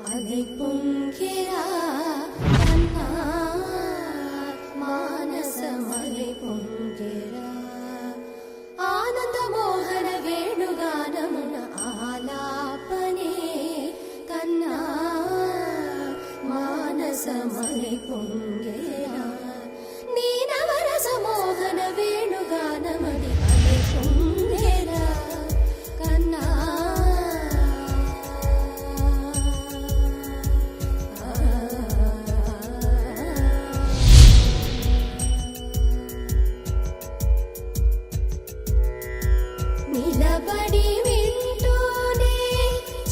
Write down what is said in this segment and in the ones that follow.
అది పొంగిరా అన్నా మానసమది పొంగిరా ఆనంద మోహన వేణుగానమున ఆలాపనే కన్నా మానసమది పొంగిరా నీ నవరస మోహన వేణుగానమది అది పొంగిరా కన్నా నిలబడి వింటూనే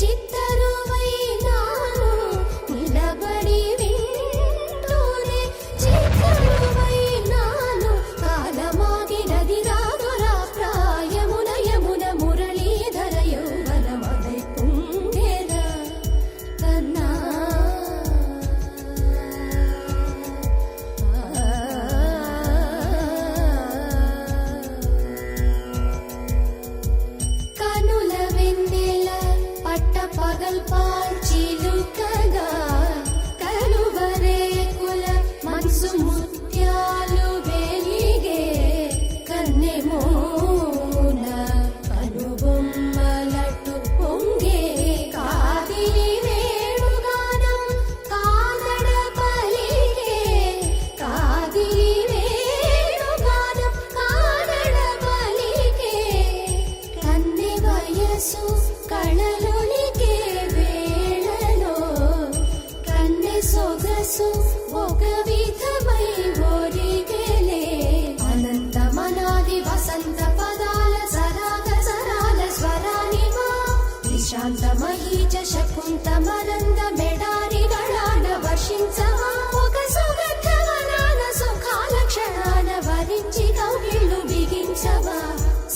చిత్తరువైనాను నిలబడి వింటూనే చిత్తరువైనాను కాలమాగినది రాదురా ప్రాయమున యమున మురళీధర యౌవనమదై పొంగెరా కన్నా కనుల వెన్నెల పట్ట పగల్పాల్ చిలుకగా కలువరేకుల మనసు ముత్యాలు వెలిగే కన్నెమోన కనుబొమ్మలటు పొంగే కాదిలి వేణుగానం కాదడ పలిగే కాదిలి వేణుగానం కాదడ పలిగే కన్నె వయసు కళలునికే వేళలో కన్నె సొగసు ఒక విధమై ఒరిగెలే అనంతమనాది వసంత పదాల సరాగ సరాల స్వరానివా నిశాంత మహీచ శకుంత మరంద మెడారి గళాన వర్షించవా ఒక సుగంధవనాన సుఖాల క్షణాన వరించి కౌగిళ్ళు బిగించవా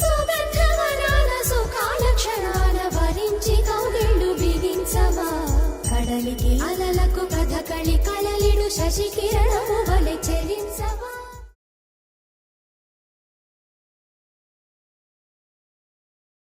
సుగంధవనాన సుఖాల క్షణాన వరించి కౌగిళ్ళు బిగించవా కడలికి అలలకు కథకళి కలలిడు శశి కిరణము వలె చెలించవా.